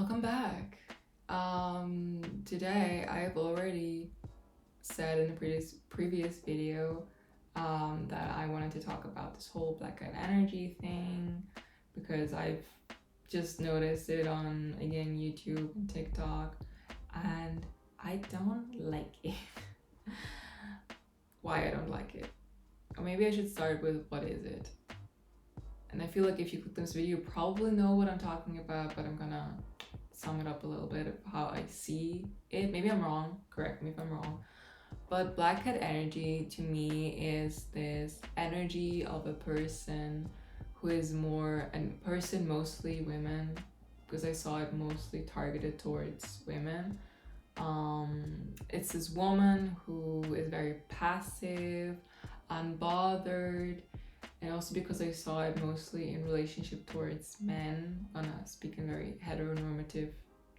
Welcome back. Today I've already said in the previous video that I wanted to talk about this whole black guy energy thing because I've just noticed it on again YouTube and TikTok, and I don't like it. Why I don't like it? Or maybe I should start with what is it? And I feel like if you click this video, you probably know what I'm talking about, but I'm gonna sum it up a little bit of how I see it. Maybe I'm wrong, correct me if I'm wrong. But black cat energy to me is this energy of a person who is more, and person mostly women, because I saw it mostly targeted towards women. It's this woman who is very passive, unbothered, and also because I saw it mostly in relationship towards men, gonna speak in very heteronormative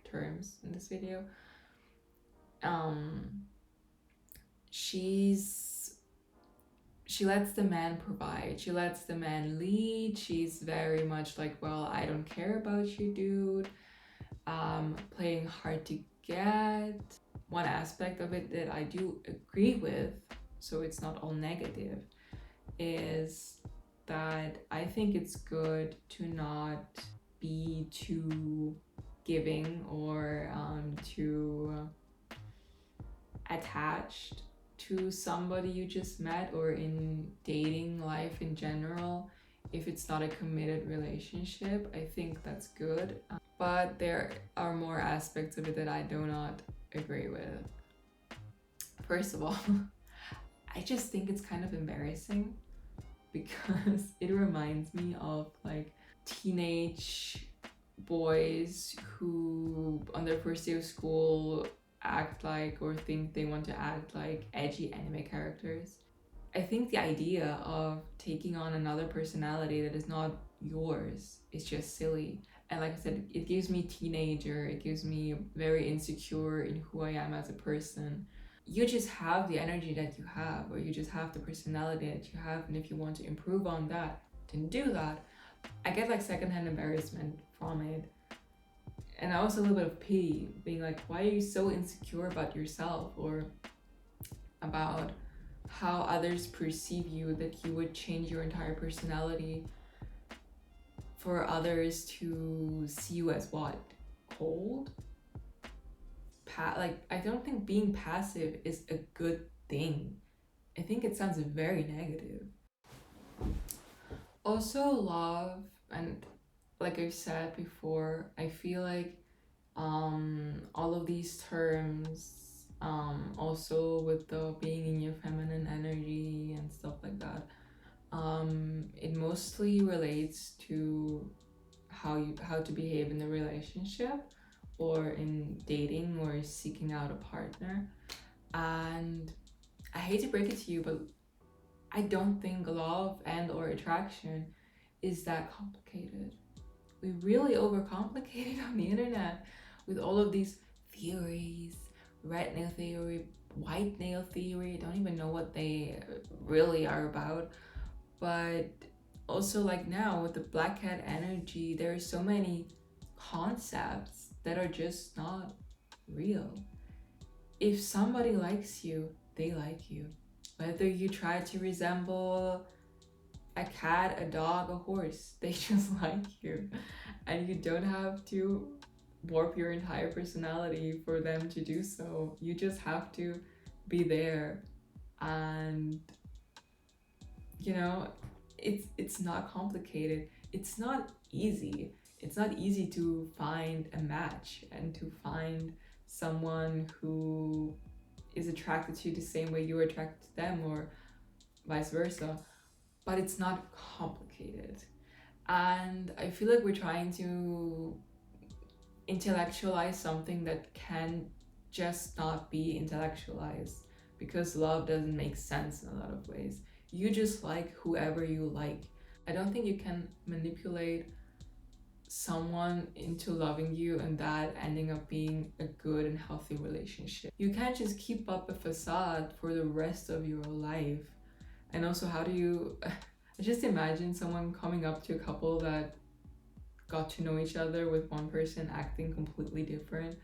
terms in this video. She lets the man provide, she lets the man lead. She's very much like, well, I don't care about you, dude. Playing hard to get. One aspect of it that I do agree with, so it's not all negative, is that I think it's good to not be too giving or too attached to somebody you just met, or in dating life in general. If it's not a committed relationship, I think that's good. But there are more aspects of it that I do not agree with. First of all, I just think it's kind of embarrassing because it reminds me of like teenage boys who on their first day of school act like, or think they want to act like, edgy anime characters. I think the idea of taking on another personality that is not yours is just silly. And like I said, it gives me teenager, it gives me very insecure in who I am as a person. You just have the energy that you have, or you just have the personality that you have, and if you want to improve on that, then do that. I get like secondhand embarrassment from it, and also a little bit of pity, being like, why are you so insecure about yourself, or about how others perceive you, that you would change your entire personality for others to see you as what? Cold? Like, I don't think being passive is a good thing. I think it sounds very negative. Also, love, and like I've said before, I feel like all of these terms, also with the being in your feminine energy and stuff like that, it mostly relates to how to behave in a relationship, or in dating, or seeking out a partner. And I hate to break it to you, but I don't think love and or attraction is that complicated. We really overcomplicate it on the internet with all of these theories, red nail theory, white nail theory. I don't even know what they really are about. But also, like now with the black cat energy, there are so many concepts that are just not real. If somebody likes you, they like you. Whether you try to resemble a cat, a dog, a horse, they just like you. And you don't have to warp your entire personality for them to do so. You just have to be there. And you know, it's not complicated. It's not easy. It's not easy to find a match and to find someone who is attracted to you the same way you're attracted to them, or vice versa. But it's not complicated. And I feel like we're trying to intellectualize something that can just not be intellectualized, because love doesn't make sense in a lot of ways. You just like whoever you like. I don't think you can manipulate someone into loving you and that ending up being a good and healthy relationship. You can't just keep up a facade for the rest of your life. And also, how do you I just imagine someone coming up to a couple that got to know each other with one person acting completely different,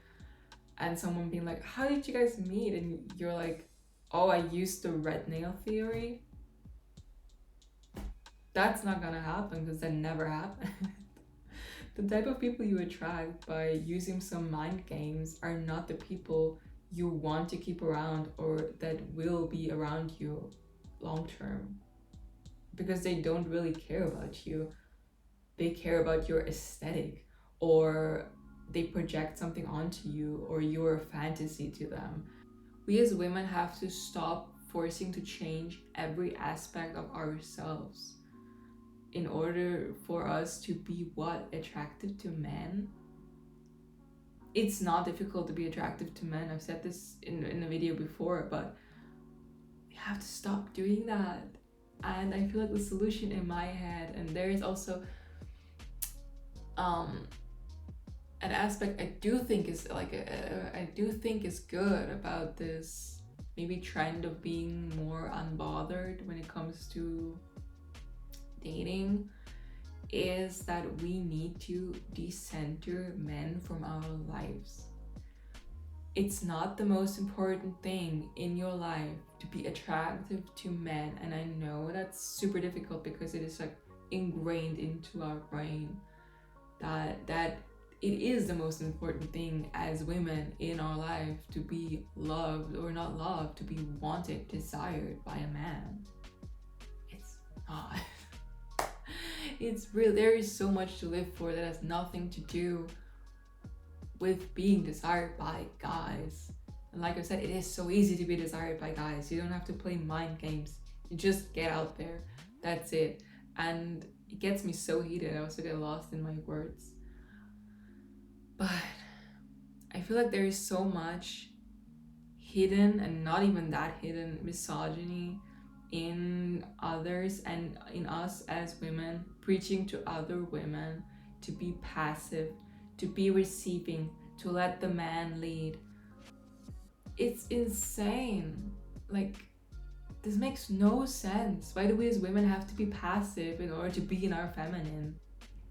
and someone being like, how did you guys meet? And you're like, oh, I used the red nail theory. That's not gonna happen because that never happened. The type of people you attract by using some mind games are not the people you want to keep around or that will be around you long term, because they don't really care about you. They care about your aesthetic, or they project something onto you, or you're a fantasy to them. We as women have to stop forcing to change every aspect of ourselves in order for us to be what? Attractive to men? It's not difficult to be attractive to men. I've said this in a video before, but you have to stop doing that. And I feel like the solution in my head, and there is also an aspect I do think is like I do think is good about this maybe trend of being more unbothered when it comes to dating, is that we need to decenter men from our lives. It's not the most important thing in your life to be attractive to men, and I know that's super difficult because it is like ingrained into our brain that it is the most important thing as women in our life to be loved, or not loved, to be wanted, desired by a man. It's not. It's real. There is so much to live for that has nothing to do with being desired by guys. And like I said, it is so easy to be desired by guys. You don't have to play mind games. You just get out there. That's it. And it gets me so heated. I also get lost in my words. But I feel like there is so much hidden, and not even that hidden, misogyny in others and in us as women, preaching to other women to be passive, to be receiving, to let the man lead. It's insane. Like, this makes no sense. Why do we as women have to be passive in order to be in our feminine?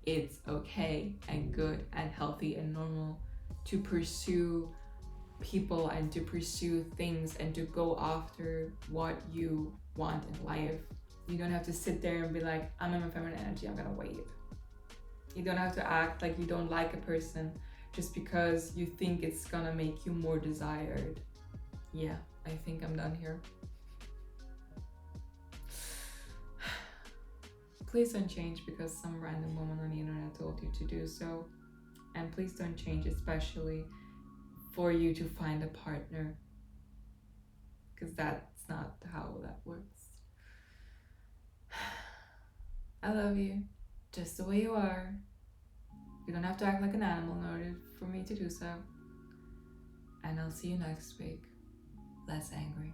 It's okay and good and healthy and normal to pursue people and to pursue things and to go after what you want in life. You don't have to sit there and be like, I'm in my feminine energy, I'm gonna wait. You don't have to act like you don't like a person just because you think it's gonna make you more desired. Yeah, I think I'm done here. Please don't change because some random woman on the internet told you to do so. And please don't change, especially for you to find a partner, because that's not how that works. I love you just the way you are. You don't have to act like an animal in order for me to do so. And I'll see you next week. Less angry.